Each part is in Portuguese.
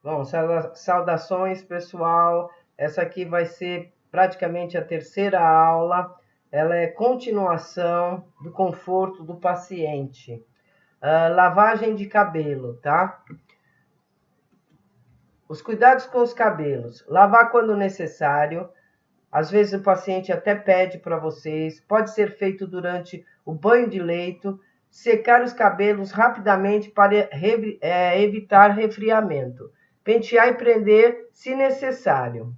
Bom, saudações, pessoal. Essa aqui vai ser praticamente a terceira aula. Ela é continuação do conforto do paciente. Lavagem de cabelo, tá? Os cuidados com os cabelos. Lavar quando necessário. Às vezes o paciente até pede para vocês. Pode ser feito durante o banho de leito. Secar os cabelos rapidamente para evitar resfriamento. Pentear e prender se necessário.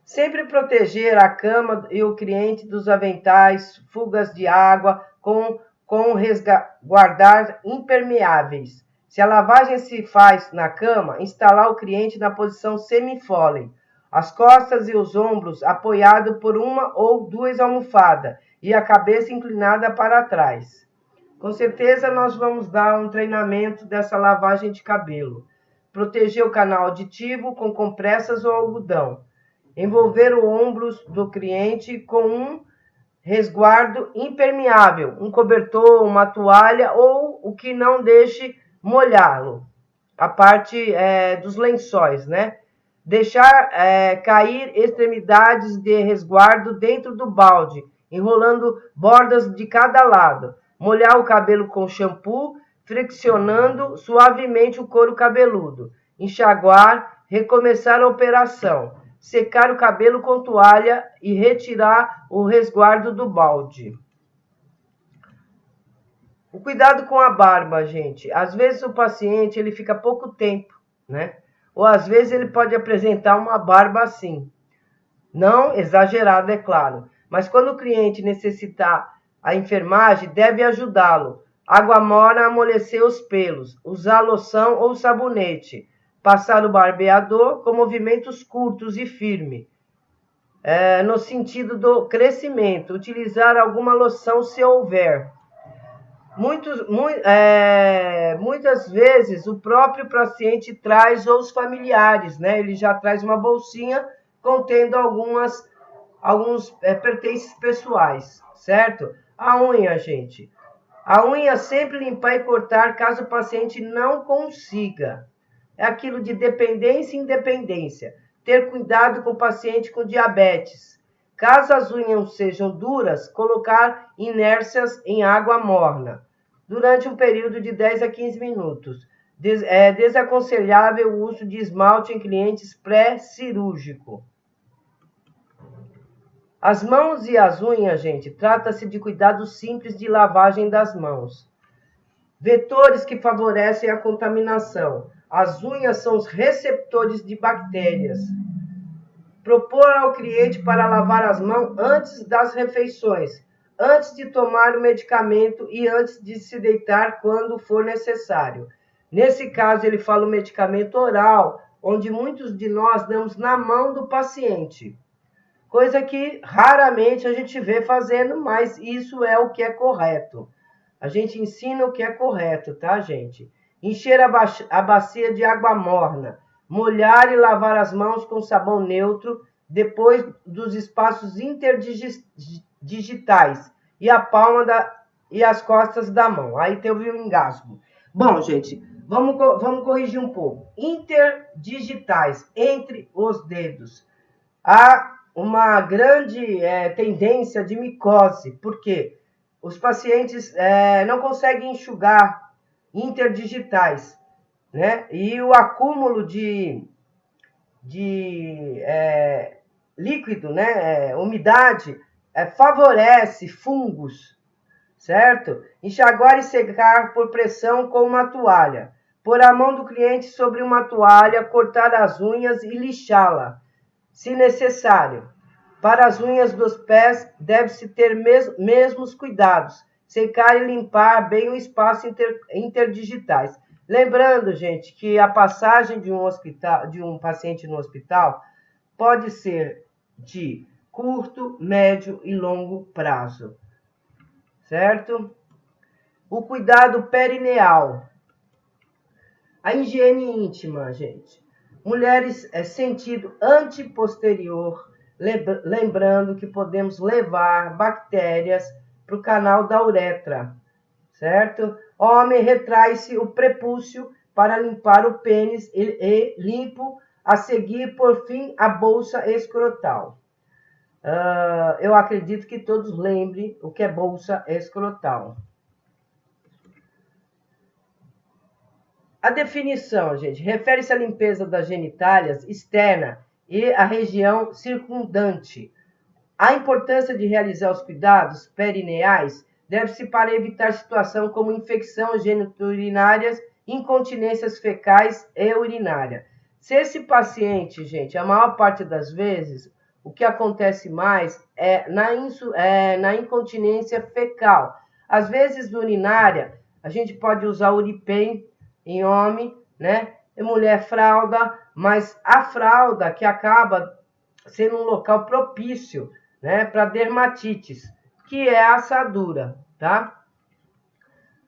Sempre proteger a cama e o cliente dos aventais, fugas de água, com resguardar impermeáveis. Se a lavagem se faz na cama, instalar o cliente na posição semi-foley. As costas e os ombros apoiados por uma ou duas almofadas e a cabeça inclinada para trás. Com certeza nós vamos dar um treinamento dessa lavagem de cabelo. Proteger o canal auditivo com compressas ou algodão. Envolver os ombros do cliente com um resguardo impermeável, um cobertor, uma toalha ou o que não deixe molhá-lo. A parte dos lençóis, né? Deixar cair extremidades de resguardo dentro do balde, enrolando bordas de cada lado. Molhar o cabelo com shampoo, friccionando suavemente o couro cabeludo. Enxaguar, recomeçar a operação. Secar o cabelo com toalha e retirar o resguardo do balde. O cuidado com a barba, gente. Às vezes o paciente ele fica pouco tempo, né? Ou às vezes ele pode apresentar uma barba assim. Não exagerada, é claro. Mas quando o cliente necessitar, a enfermagem deve ajudá-lo. Água morna amolecer os pelos. Usar loção ou sabonete. Passar o barbeador com movimentos curtos e firmes. No sentido do crescimento. Utilizar alguma loção se houver. Muitas vezes o próprio paciente traz ou os familiares, né? Ele já traz uma bolsinha contendo alguns pertences pessoais, certo? A unha, gente. A unha sempre limpar e cortar caso o paciente não consiga. É aquilo de dependência e independência. Ter cuidado com o paciente com diabetes. Caso as unhas sejam duras, colocar inércias em água morna durante um período de 10 a 15 minutos. É desaconselhável o uso de esmalte em clientes pré-cirúrgico. As mãos e as unhas, gente, trata-se de cuidados simples de lavagem das mãos. Vetores que favorecem a contaminação. As unhas são os receptores de bactérias. Propor ao cliente para lavar as mãos antes das refeições, antes de tomar o medicamento e antes de se deitar quando for necessário. Nesse caso, ele fala o medicamento oral, onde muitos de nós damos na mão do paciente. Coisa que raramente a gente vê fazendo, mas isso é o que é correto. A gente ensina o que é correto, tá, gente? Encher a bacia de água morna. Molhar e lavar as mãos com sabão neutro depois dos espaços interdigitais e a palma e as costas da mão. Aí teve um engasgo. Bom, gente, vamos corrigir um pouco. Interdigitais, entre os dedos. Há uma grande tendência de micose, porque os pacientes não conseguem enxugar interdigitais, né? E o acúmulo de líquido, né? Umidade, favorece fungos, certo? Enxaguar e secar por pressão com uma toalha. Pôr a mão do cliente sobre uma toalha, cortar as unhas e lixá-la, se necessário. Para as unhas dos pés, deve-se ter mesmos cuidados. Secar e limpar bem o espaço interdigitais. Lembrando, gente, que a passagem de um paciente no hospital pode ser de curto, médio e longo prazo, certo? O cuidado perineal. A higiene íntima, gente. Mulheres sentido anteposterior, lembrando que podemos levar bactérias para o canal da uretra, certo? Homem, retrai-se o prepúcio para limpar o pênis e limpo a seguir, por fim, a bolsa escrotal. Eu acredito que todos lembrem o que é bolsa escrotal. A definição, gente, refere-se à limpeza das genitálias externa e à região circundante. A importância de realizar os cuidados perineais deve-se para evitar situação como infecção geniturinárias, incontinências fecais e urinária. Se esse paciente, gente, a maior parte das vezes, o que acontece mais é na incontinência fecal. Às vezes, urinária, a gente pode usar Uripen em homem, né? E mulher fralda, mas a fralda que acaba sendo um local propício, né, para dermatites, que é a assadura, tá?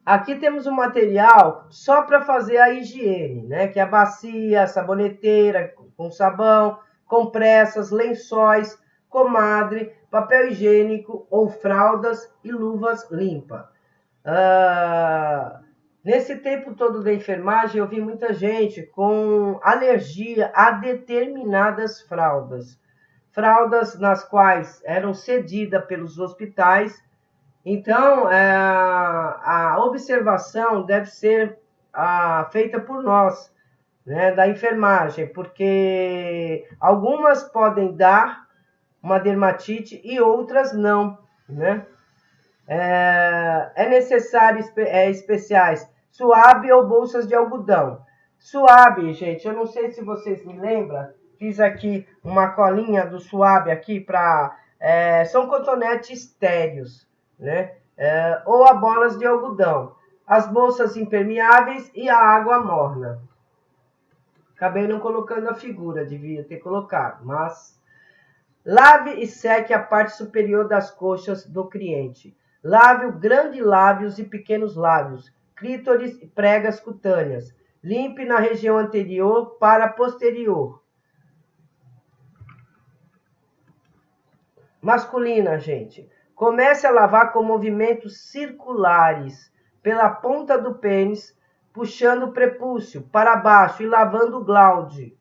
Aqui temos um material só para fazer a higiene, né, que é a bacia, a saboneteira com sabão, compressas, lençóis, comadre, papel higiênico ou fraldas e luvas limpas. Nesse tempo todo da enfermagem, eu vi muita gente com alergia a determinadas fraldas. Fraldas nas quais eram cedidas pelos hospitais. Então, a observação deve ser feita por nós, né, da enfermagem, porque algumas podem dar uma dermatite e outras não, né? É necessário especiais, suave ou bolsas de algodão. Suave, gente, eu não sei se vocês me lembram, fiz aqui uma colinha do suave aqui para... são cotonetes estéreos, né? Ou a bolas de algodão. As bolsas impermeáveis e a água morna. Acabei não colocando a figura, devia ter colocado, mas... Lave e seque a parte superior das coxas do cliente. Lave o grande lábios e pequenos lábios, clítoris e pregas cutâneas. Limpe na região anterior para posterior. Masculina, gente. Comece a lavar com movimentos circulares pela ponta do pênis, puxando o prepúcio para baixo e lavando o glande.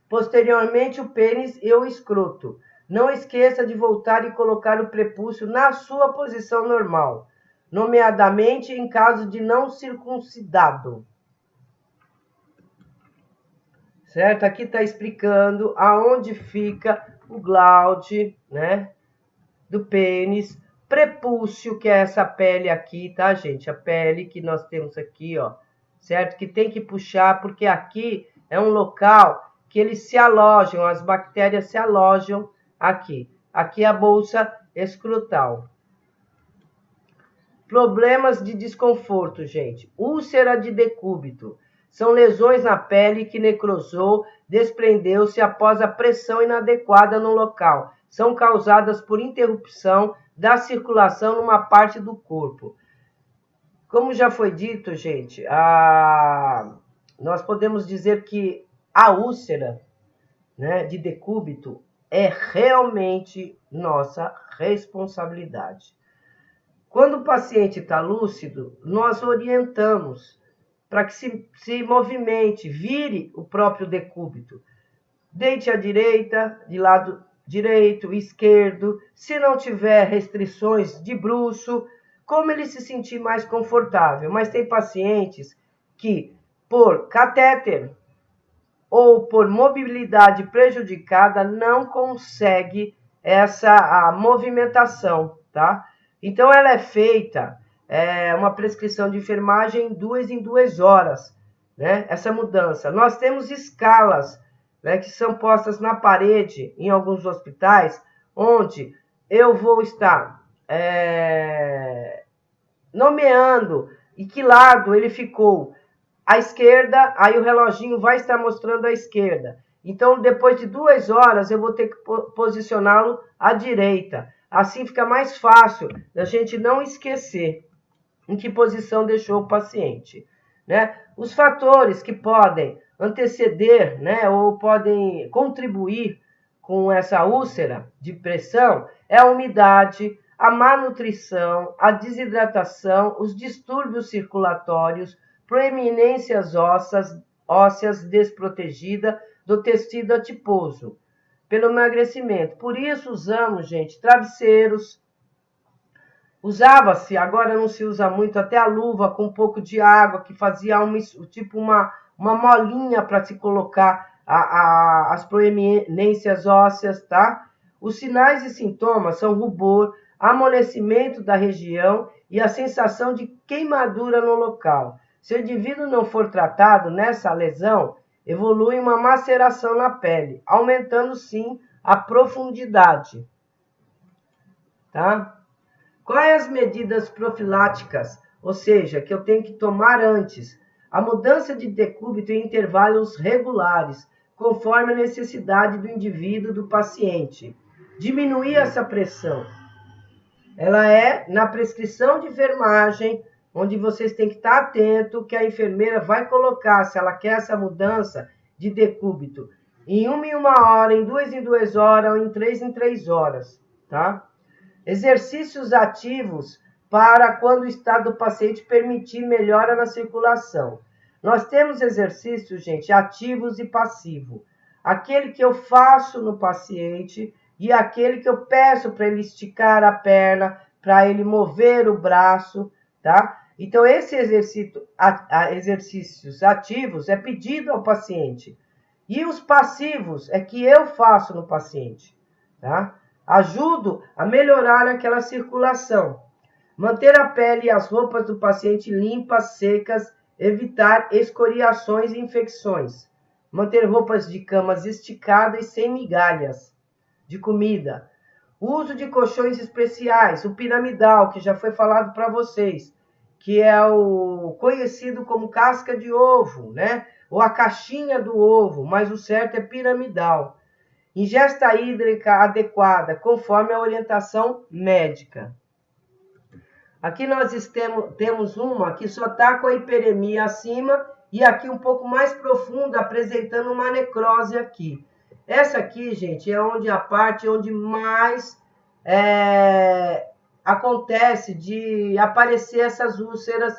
Posteriormente, o pênis e o escroto. Não esqueça de voltar e colocar o prepúcio na sua posição normal, nomeadamente em caso de não circuncidado. Certo? Aqui está explicando aonde fica o glande, né, do pênis. Prepúcio, que é essa pele aqui, tá, gente? A pele que nós temos aqui, ó, certo? Que tem que puxar, porque aqui é um local que eles se alojam, as bactérias se alojam aqui. Aqui é a bolsa escrotal. Problemas de desconforto, gente. Úlcera de decúbito. São lesões na pele que necrosou, desprendeu-se após a pressão inadequada no local. São causadas por interrupção da circulação numa parte do corpo. Como já foi dito, gente, nós podemos dizer que a úlcera, né, de decúbito é realmente nossa responsabilidade. Quando o paciente está lúcido, nós orientamos para que se movimente, vire o próprio decúbito. Deite à direita, de lado direito, esquerdo, se não tiver restrições de bruço, como ele se sentir mais confortável. Mas tem pacientes que, por catéter ou por mobilidade prejudicada, não consegue essa movimentação, tá? Então, ela é feita, uma prescrição de enfermagem em 2 horas, né? Essa mudança. Nós temos escalas, né, que são postas na parede em alguns hospitais, onde eu vou estar nomeando em que lado ele ficou. À esquerda, aí o reloginho vai estar mostrando a esquerda. Então, depois de 2 horas, eu vou ter que posicioná-lo à direita. Assim fica mais fácil da gente não esquecer em que posição deixou o paciente, né? Os fatores que podem anteceder, né, ou podem contribuir com essa úlcera de pressão é a umidade, a má nutrição, a desidratação, os distúrbios circulatórios, proeminências ósseas desprotegida do tecido adiposo, pelo emagrecimento. Por isso usamos, gente, travesseiros. Usava-se, agora não se usa muito, até a luva com um pouco de água, que fazia uma molinha para se colocar as proeminências ósseas, tá? Os sinais e sintomas são rubor, amolecimento da região e a sensação de queimadura no local. Se o indivíduo não for tratado nessa lesão, evolui uma maceração na pele, aumentando sim a profundidade. Tá? Quais as medidas profiláticas, ou seja, que eu tenho que tomar antes? A mudança de decúbito em intervalos regulares, conforme a necessidade do indivíduo, do paciente. Diminuir essa pressão. Ela é na prescrição de enfermagem, onde vocês têm que estar atento que a enfermeira vai colocar, se ela quer essa mudança de decúbito, em 1 em 1 hora, em 2 em 2 horas, ou em 3 em 3 horas, tá? Exercícios ativos para quando o estado do paciente permitir melhora na circulação. Nós temos exercícios, gente, ativos e passivos. Aquele que eu faço no paciente e aquele que eu peço para ele esticar a perna, para ele mover o braço, tá? Então, esses exercícios ativos é pedido ao paciente. E os passivos é que eu faço no paciente, tá? Ajudo a melhorar aquela circulação. Manter a pele e as roupas do paciente limpas, secas, evitar escoriações e infecções. Manter roupas de camas esticadas e sem migalhas de comida. Uso de colchões especiais, o piramidal, que já foi falado para vocês, que é o conhecido como casca de ovo, né? Ou a caixinha do ovo, mas o certo é piramidal. Ingesta hídrica adequada, conforme a orientação médica. Aqui nós temos uma que só está com a hiperemia acima e aqui um pouco mais profunda, apresentando uma necrose aqui. Essa aqui, gente, é a parte onde mais acontece de aparecer essas úlceras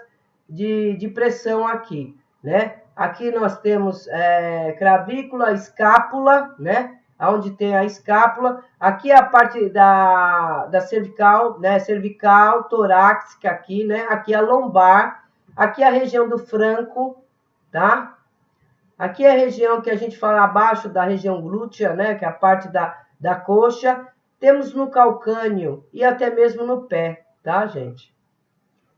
de pressão aqui, né? Aqui nós temos clavícula, escápula, né? Onde tem a escápula. Aqui é a parte da cervical, né? Cervical, torácica aqui, né? Aqui é a lombar. Aqui é a região do franco, tá? Aqui é a região que a gente fala abaixo da região glútea, né? Que é a parte da coxa. Temos no calcâneo e até mesmo no pé, tá, gente?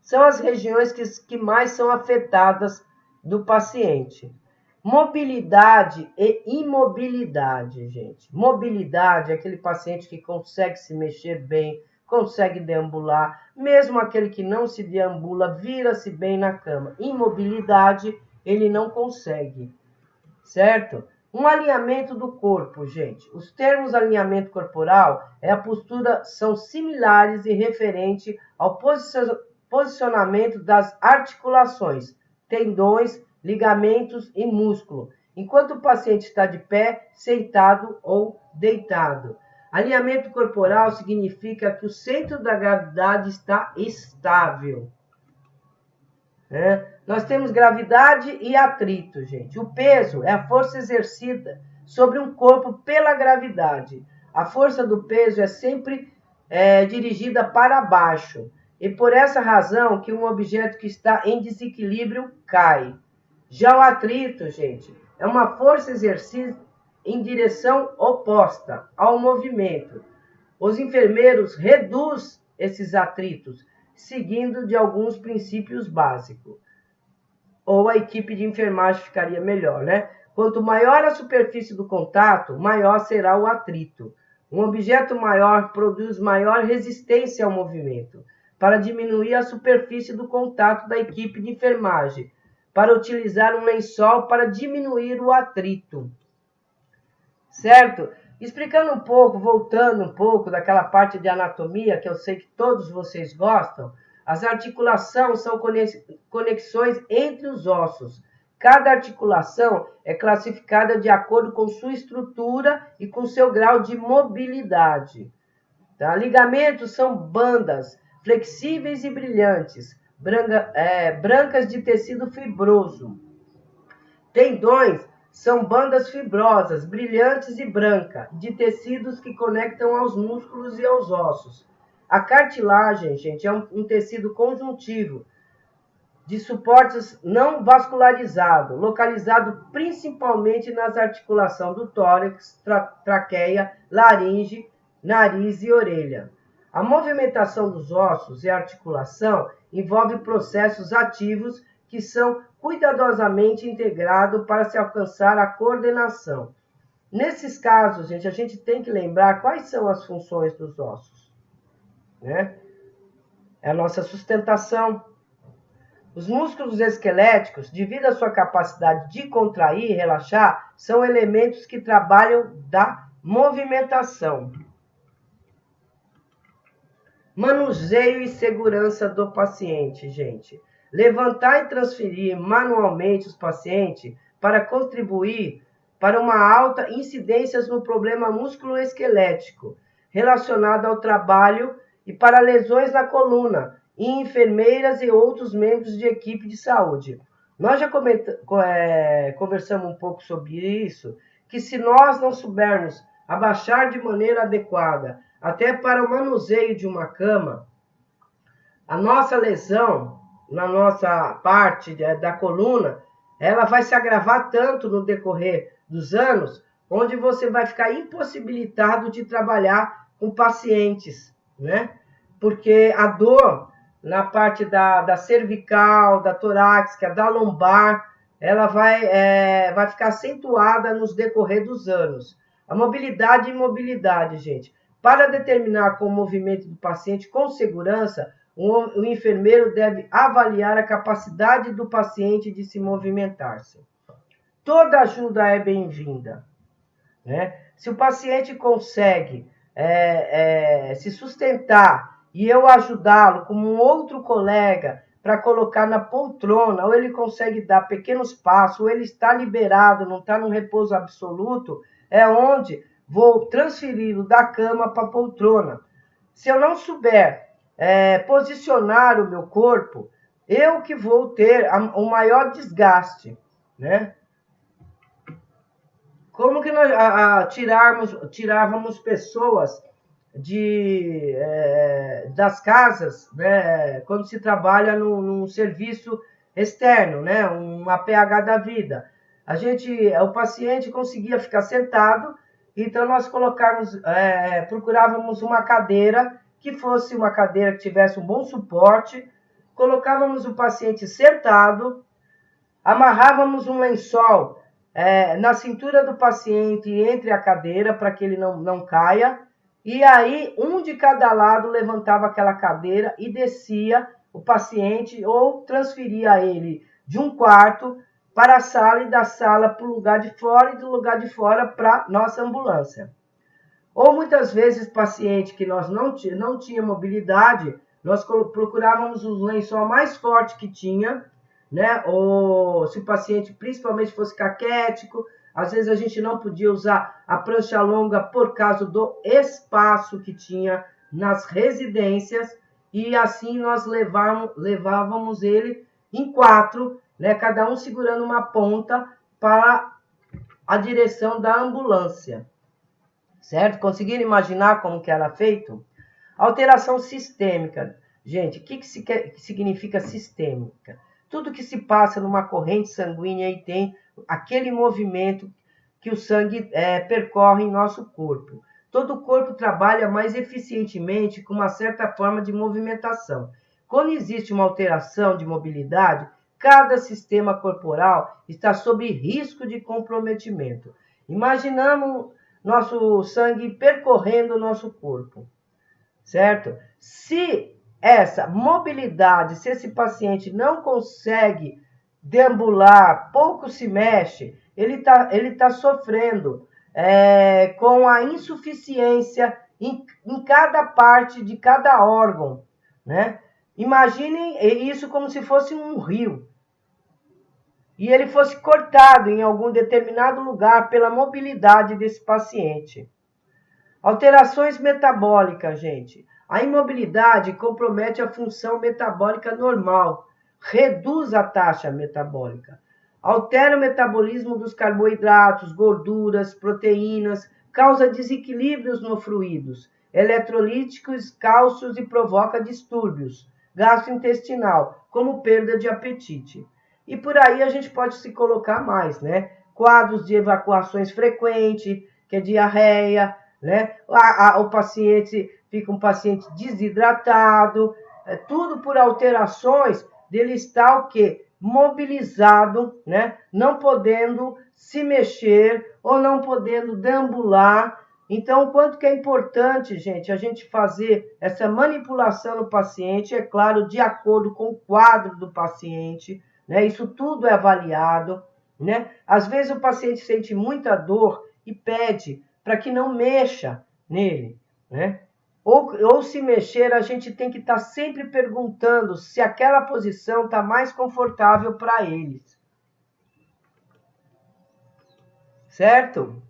São as regiões que mais são afetadas do paciente. Mobilidade e imobilidade, gente. Mobilidade é aquele paciente que consegue se mexer bem, consegue deambular, mesmo aquele que não se deambula, vira-se bem na cama. Imobilidade, ele não consegue, certo? Um alinhamento do corpo, gente. Os termos alinhamento corporal a postura são similares e referente ao posicionamento das articulações, tendões, ligamentos e músculo, enquanto o paciente está de pé, sentado ou deitado. Alinhamento corporal significa que o centro da gravidade está estável. Nós temos gravidade e atrito, gente. O peso é a força exercida sobre um corpo pela gravidade. A força do peso é sempre dirigida para baixo. E por essa razão que um objeto que está em desequilíbrio cai. Já o atrito, gente, é uma força exercida em direção oposta ao movimento. Os enfermeiros reduzem esses atritos, seguindo de alguns princípios básicos. Ou a equipe de enfermagem ficaria melhor, né? Quanto maior a superfície do contato, maior será o atrito. Um objeto maior produz maior resistência ao movimento. Para diminuir a superfície do contato da equipe de enfermagem, para utilizar um lençol para diminuir o atrito. Certo? Explicando um pouco, voltando um pouco daquela parte de anatomia, que eu sei que todos vocês gostam, as articulações são conexões entre os ossos. Cada articulação é classificada de acordo com sua estrutura e com seu grau de mobilidade. Tá? Ligamentos são bandas flexíveis e brilhantes, brancas de tecido fibroso. Tendões são bandas fibrosas, brilhantes e brancas, de tecidos que conectam aos músculos e aos ossos. A cartilagem, gente, é um tecido conjuntivo, de suportes não vascularizado, localizado principalmente nas articulações do tórax, traqueia, laringe, nariz e orelha. A movimentação dos ossos e a articulação envolve processos ativos que são cuidadosamente integrados para se alcançar a coordenação. Nesses casos, gente, a gente tem que lembrar quais são as funções dos ossos, né? É a nossa sustentação. Os músculos esqueléticos, devido à sua capacidade de contrair e relaxar, são elementos que trabalham da movimentação. Manuseio e segurança do paciente, gente. Levantar e transferir manualmente os pacientes para contribuir para uma alta incidência no problema musculoesquelético relacionado ao trabalho e para lesões na coluna, e enfermeiras e outros membros de equipe de saúde. Nós já conversamos um pouco sobre isso, que se nós não soubermos abaixar de maneira adequada, até para o manuseio de uma cama, a nossa lesão na nossa parte da coluna, ela vai se agravar tanto no decorrer dos anos, onde você vai ficar impossibilitado de trabalhar com pacientes, né? Porque a dor na parte da cervical, da torácica, da lombar, ela vai ficar acentuada nos decorrer dos anos. A mobilidade e imobilidade, gente. Para determinar com o movimento do paciente com segurança, o enfermeiro deve avaliar a capacidade do paciente de se movimentar-se. Toda ajuda é bem-vinda, né? Se o paciente consegue se sustentar e eu ajudá-lo como um outro colega para colocar na poltrona, ou ele consegue dar pequenos passos, ou ele está liberado, não está no repouso absoluto, é onde vou transferi-lo da cama para a poltrona. Se eu não souber posicionar o meu corpo, eu que vou ter o maior desgaste, né? Como que nós tirávamos pessoas das casas, né, quando se trabalha num serviço externo, né, um APH da vida. O paciente conseguia ficar sentado, então nós procurávamos uma cadeira que fosse uma cadeira que tivesse um bom suporte, colocávamos o paciente sentado, amarrávamos um lençol na cintura do paciente entre a cadeira para que ele não caia. E aí, um de cada lado levantava aquela cadeira e descia o paciente ou transferia ele de um quarto para a sala e da sala para o lugar de fora e do lugar de fora para nossa ambulância. Ou muitas vezes, paciente que nós não tinha mobilidade, nós procurávamos o lençol mais forte que tinha, né? Ou se o paciente principalmente fosse caquético, às vezes a gente não podia usar a prancha longa por causa do espaço que tinha nas residências, e assim nós levávamos ele em 4, né, cada um segurando uma ponta para a direção da ambulância. Certo? Conseguiram imaginar como que era feito? Alteração sistêmica. Gente, o que significa sistêmica? Tudo que se passa numa corrente sanguínea e tem aquele movimento que o sangue percorre em nosso corpo. Todo o corpo trabalha mais eficientemente com uma certa forma de movimentação. Quando existe uma alteração de mobilidade, cada sistema corporal está sob risco de comprometimento. Imaginamos nosso sangue percorrendo o nosso corpo, certo? Se essa mobilidade, se esse paciente não consegue deambular, pouco se mexe, ele tá sofrendo com a insuficiência em cada parte de cada órgão, né? Imaginem isso como se fosse um rio e ele fosse cortado em algum determinado lugar pela mobilidade desse paciente. Alterações metabólicas, gente. A imobilidade compromete a função metabólica normal, reduz a taxa metabólica, altera o metabolismo dos carboidratos, gorduras, proteínas, causa desequilíbrios nos fluidos eletrolíticos, cálcios e provoca distúrbios gastrointestinal, como perda de apetite. E por aí a gente pode se colocar mais, né? Quadros de evacuações frequentes, que é diarreia, né? O paciente fica um paciente desidratado, tudo por alterações dele estar o quê? Mobilizado, né? Não podendo se mexer ou não podendo deambular. Então, o quanto que é importante, gente, a gente fazer essa manipulação no paciente, é claro, de acordo com o quadro do paciente, né? Isso tudo é avaliado, né? Às vezes o paciente sente muita dor e pede para que não mexa nele, né? Ou se mexer, a gente tem que estar sempre perguntando se aquela posição está mais confortável para eles. Certo?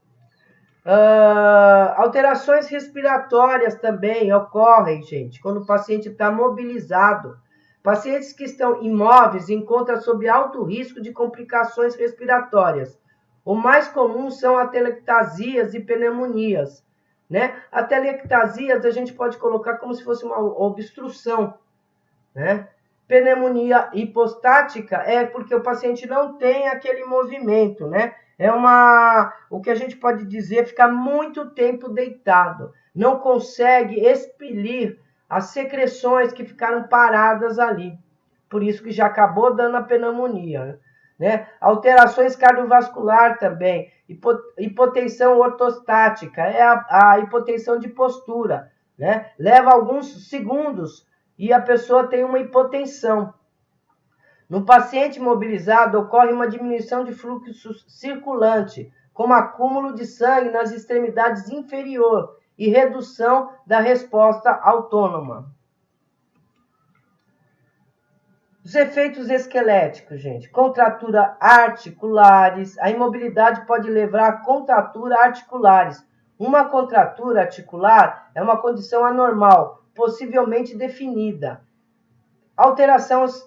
Alterações respiratórias também ocorrem, gente, quando o paciente está mobilizado. Pacientes que estão imóveis encontram sob alto risco de complicações respiratórias. O mais comum são atelectasias e pneumonias, né? Atelectasias a gente pode colocar como se fosse uma obstrução, né? Pneumonia hipostática é porque o paciente não tem aquele movimento, né? O que a gente pode dizer, ficar muito tempo deitado, não consegue expelir as secreções que ficaram paradas ali. Por isso que já acabou dando a pneumonia, né? Alterações cardiovasculares também, hipotensão ortostática, é a hipotensão de postura, né? Leva alguns segundos e a pessoa tem uma hipotensão. No paciente mobilizado, ocorre uma diminuição de fluxo circulante, como acúmulo de sangue nas extremidades inferiores e redução da resposta autônoma. Os efeitos esqueléticos, gente. Contratura articulares. A imobilidade pode levar a contratura articulares. Uma contratura articular é uma condição anormal, possivelmente definida. Alterações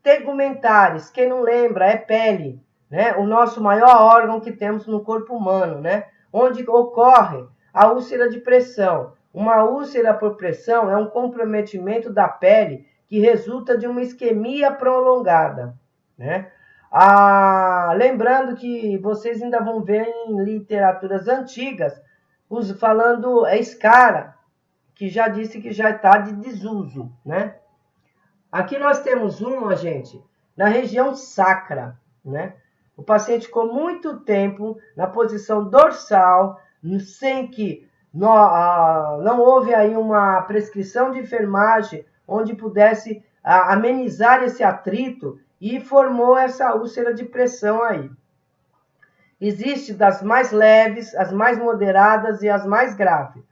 tegumentares, quem não lembra, é pele, né? O nosso maior órgão que temos no corpo humano, né? Onde ocorre a úlcera de pressão. Uma úlcera por pressão é um comprometimento da pele que resulta de uma isquemia prolongada, né? Lembrando que vocês ainda vão ver em literaturas antigas, falando escara, que já disse que já está de desuso, né? Aqui nós temos gente, na região sacra, né? O paciente ficou muito tempo na posição dorsal, sem que não houve aí uma prescrição de enfermagem onde pudesse amenizar esse atrito e formou essa úlcera de pressão aí. Existe das mais leves, as mais moderadas e as mais graves.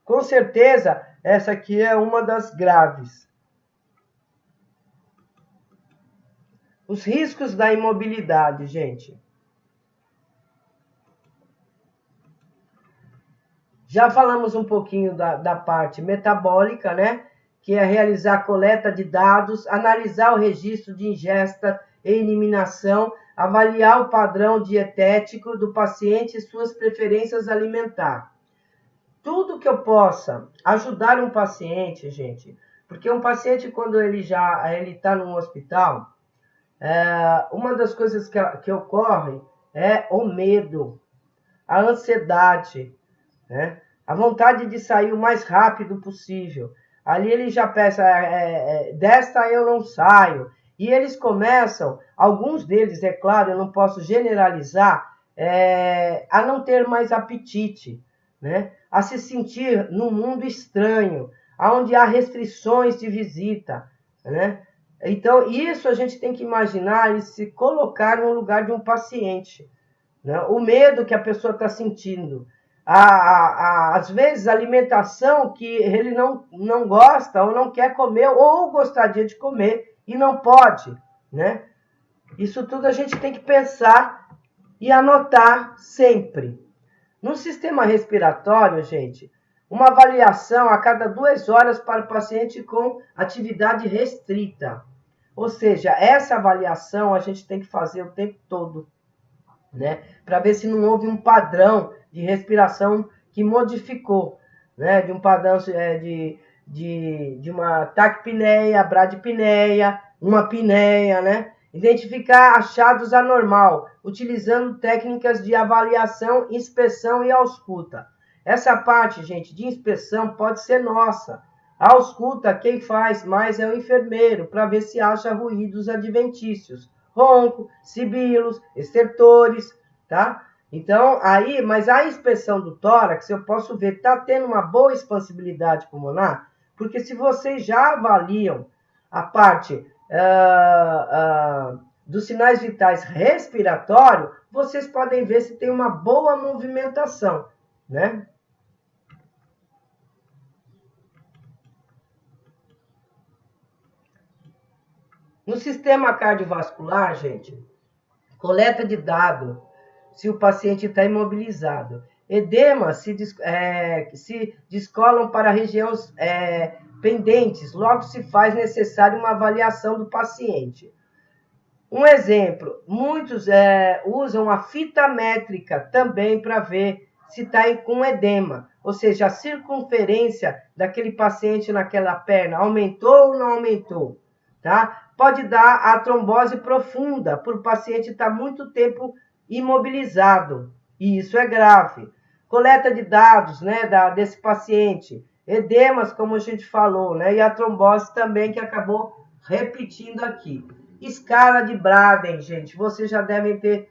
Com certeza, essa aqui é uma das graves. Os riscos da imobilidade, gente. Já falamos um pouquinho da parte metabólica, né? Que é realizar a coleta de dados, analisar o registro de ingesta e eliminação, avaliar o padrão dietético do paciente e suas preferências alimentares. Tudo que eu possa ajudar um paciente, gente, porque um paciente, quando ele está no hospital, uma das coisas que ocorre é o medo, a ansiedade, né? A vontade de sair o mais rápido possível. Ali ele já pensa, desta eu não saio. E eles começam, alguns deles, é claro, eu não posso generalizar, a não ter mais apetite, né? A se sentir num mundo estranho, onde há restrições de visita, né? Então, isso a gente tem que imaginar e se colocar no lugar de um paciente, né? O medo que a pessoa está sentindo. Às vezes, a alimentação que ele não gosta ou não quer comer ou gostaria de comer e não pode, né? Isso tudo a gente tem que pensar e anotar sempre. No sistema respiratório, gente, Uma avaliação a cada 2 horas para o paciente com atividade restrita. Ou seja, essa avaliação a gente tem que fazer o tempo todo, né? Para ver se não houve um padrão de respiração que modificou, né? De um padrão de uma taquipneia, bradipneia, uma pneia, né? Identificar achados anormal, utilizando técnicas de avaliação, inspeção e ausculta. Essa parte, gente, de inspeção pode ser nossa. A ausculta, quem faz mais é o enfermeiro, para ver se acha ruídos adventícios, ronco, sibilos, estertores, tá? Então, aí, mas a inspeção do tórax, eu posso ver, está tendo uma boa expansibilidade pulmonar? Porque se vocês já avaliam a parte dos sinais vitais respiratórios, vocês podem ver se tem uma boa movimentação, né? No sistema cardiovascular, gente, coleta de dados se o paciente está imobilizado. Edemas se descolam para regiões pendentes, logo se faz necessário uma avaliação do paciente. Um exemplo, muitos usam a fita métrica também para ver se está com edema, ou seja, a circunferência daquele paciente naquela perna aumentou ou não aumentou, tá? Pode dar a trombose profunda, por o paciente estar muito tempo imobilizado, e isso é grave. Coleta de dados, né, desse paciente, edemas, como a gente falou, né, e a trombose também, que acabou repetindo aqui. Escala de Braden, gente, vocês já devem ter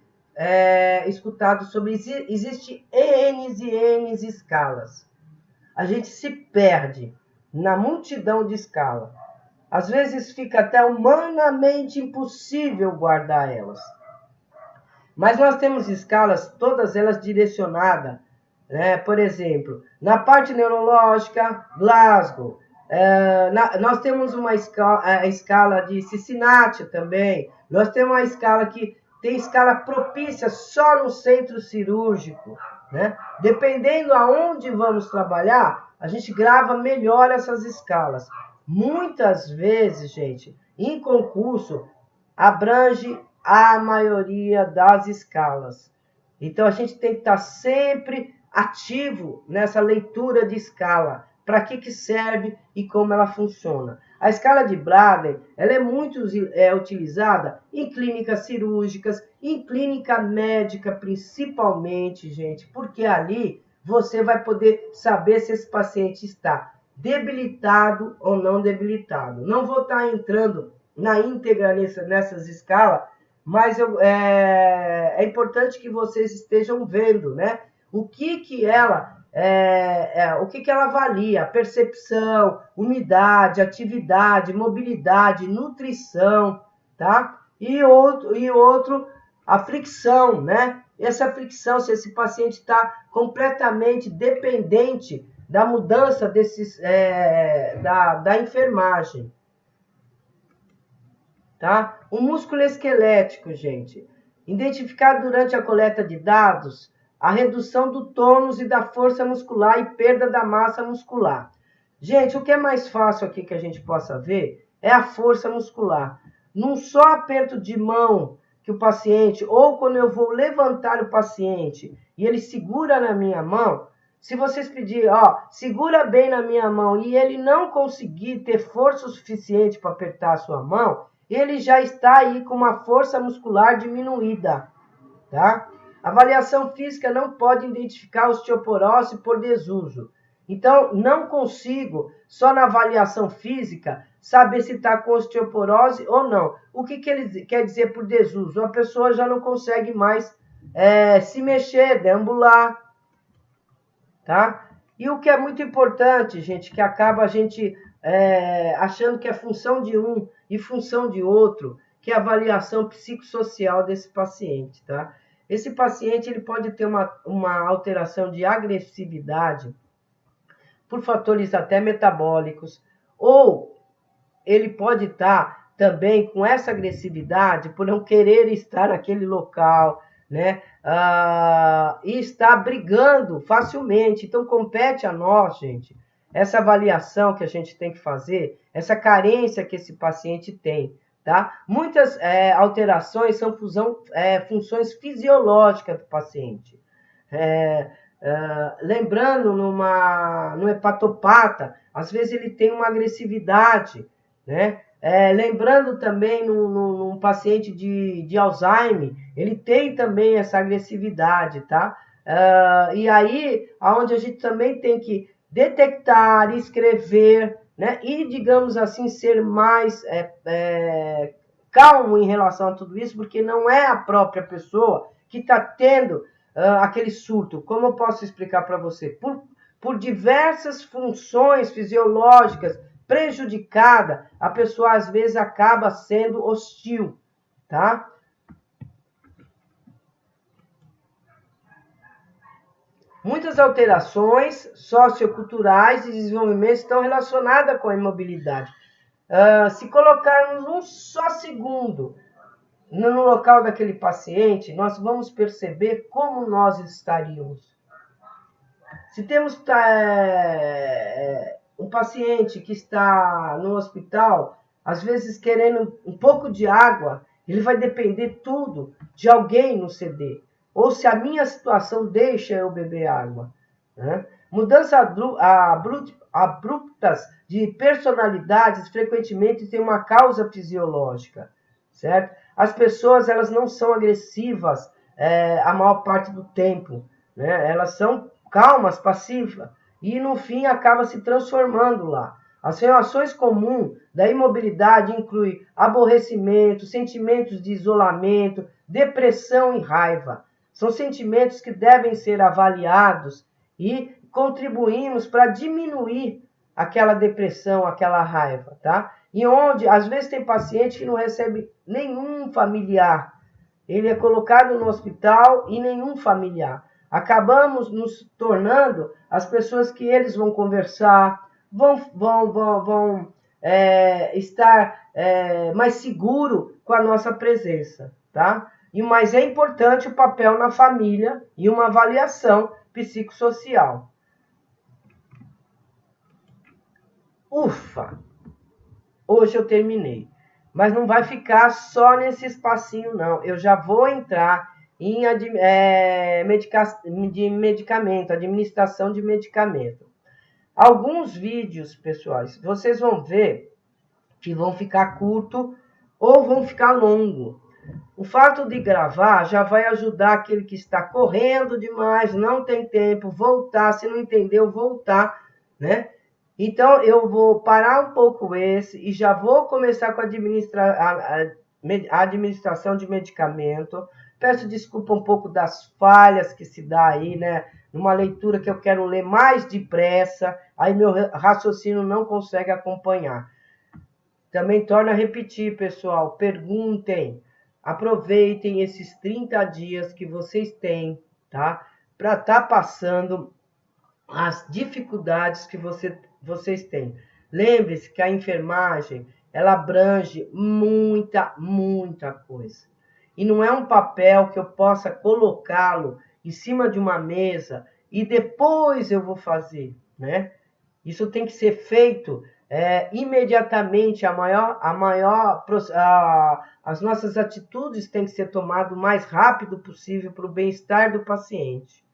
escutado sobre, existe N e N escalas. A gente se perde na multidão de escalas. Às vezes fica até humanamente impossível guardar elas. Mas nós temos escalas, todas elas direcionadas, né? Por exemplo, na parte neurológica, Glasgow. Nós temos uma escala de Cincinnati também. Nós temos uma escala que tem escala propícia só no centro cirúrgico, né? Dependendo aonde vamos trabalhar, a gente grava melhor essas escalas. Muitas vezes, gente, em concurso, abrange a maioria das escalas. Então, a gente tem que estar sempre ativo nessa leitura de escala. Para que serve e como ela funciona. A escala de Braden, ela é muito utilizada em clínicas cirúrgicas, em clínica médica principalmente, gente, porque ali você vai poder saber se esse paciente está debilitado ou não debilitado. Não vou estar entrando na íntegra nessas escalas, mas é importante que vocês estejam vendo, né? O que ela avalia? Percepção, umidade, atividade, mobilidade, nutrição, tá? E outro, a fricção, né? Essa fricção, se esse paciente está completamente dependente da mudança da enfermagem. Tá? O músculo esquelético, gente. Identificar durante a coleta de dados a redução do tônus e da força muscular e perda da massa muscular. Gente, o que é mais fácil aqui que a gente possa ver é a força muscular. Num só aperto de mão que o paciente, ou quando eu vou levantar o paciente e ele segura na minha mão, se vocês pedirem, segura bem na minha mão e ele não conseguir ter força suficiente para apertar a sua mão, ele já está aí com uma força muscular diminuída, tá? A avaliação física não pode identificar osteoporose por desuso. Então, não consigo, só na avaliação física, saber se está com osteoporose ou não. O que ele quer dizer por desuso? A pessoa já não consegue mais se mexer, deambular, tá? E o que é muito importante, gente, que acaba a gente achando que é função de um e função de outro, que é a avaliação psicossocial desse paciente, tá? Esse paciente ele pode ter uma alteração de agressividade por fatores até metabólicos, ou ele pode estar também com essa agressividade por não querer estar naquele local, né? E está brigando facilmente. Então, compete a nós, gente, essa avaliação que a gente tem que fazer, essa carência que esse paciente tem, tá? Muitas alterações são funções fisiológicas do paciente. Lembrando, no hepatopata, às vezes ele tem uma agressividade, né? Lembrando também num paciente de Alzheimer, ele tem também essa agressividade, tá? E aí, aonde a gente também tem que detectar, escrever, né? E, digamos assim, ser mais calmo em relação a tudo isso, porque não é a própria pessoa que está tendo aquele surto. Como eu posso explicar para você? Por diversas funções fisiológicas prejudicada, a pessoa às vezes acaba sendo hostil, tá? Muitas alterações socioculturais de desenvolvimento estão relacionadas com a imobilidade. Se colocarmos um só segundo no local daquele paciente, nós vamos perceber como nós estaríamos. Se temos um paciente que está no hospital, às vezes querendo um pouco de água, ele vai depender tudo de alguém no CD. Ou se a minha situação deixa eu beber água. Né? Mudanças abruptas de personalidades frequentemente têm uma causa fisiológica, certo? As pessoas elas não são agressivas a maior parte do tempo, né? Elas são calmas, passivas, e no fim acaba se transformando lá. As reações comuns da imobilidade incluem aborrecimento, sentimentos de isolamento, depressão e raiva. São sentimentos que devem ser avaliados e contribuímos para diminuir aquela depressão, aquela raiva, tá? E onde, às vezes, tem paciente que não recebe nenhum familiar. Ele é colocado no hospital e nenhum familiar. Acabamos nos tornando as pessoas que eles vão conversar, vão estar mais seguro com a nossa presença, tá? Mas é importante o papel na família e uma avaliação psicossocial. Ufa! Hoje eu terminei. Mas não vai ficar só nesse espacinho, não. Eu já vou entrar em medicamento, administração de medicamento. Alguns vídeos, pessoais, vocês vão ver que vão ficar curto ou vão ficar longo. O fato de gravar já vai ajudar aquele que está correndo demais, não tem tempo, voltar, se não entendeu, voltar, né? Então, eu vou parar um pouco esse e já vou começar com a administração de medicamento. Peço desculpa um pouco das falhas que se dá aí, né? Numa leitura que eu quero ler mais depressa, aí meu raciocínio não consegue acompanhar. Também torno a repetir, pessoal, perguntem, aproveitem esses 30 dias que vocês têm, tá? Para estar passando as dificuldades que vocês têm. Lembre-se que a enfermagem, ela abrange muita coisa. E não é um papel que eu possa colocá-lo em cima de uma mesa e depois eu vou fazer, né? Isso tem que ser feito imediatamente. As nossas atitudes têm que ser tomadas o mais rápido possível para o bem-estar do paciente,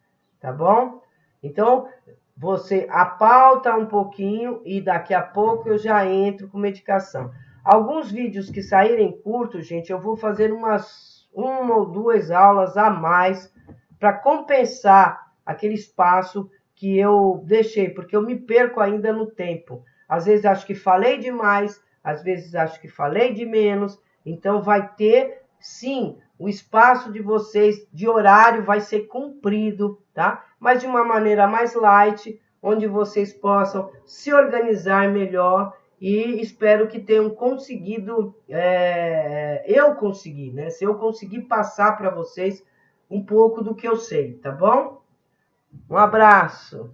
tá bom? Então, você apauta um pouquinho e daqui a pouco eu já entro com medicação. Alguns vídeos que saírem curtos, gente, eu vou fazer uma ou duas aulas a mais para compensar aquele espaço que eu deixei, porque eu me perco ainda no tempo. Às vezes acho que falei demais, às vezes acho que falei de menos. Então vai ter, sim, o espaço de vocês de horário vai ser cumprido, tá? Mas de uma maneira mais light, onde vocês possam se organizar melhor e espero que tenham conseguido, eu consegui, né? Se eu conseguir passar para vocês um pouco do que eu sei, tá bom? Um abraço!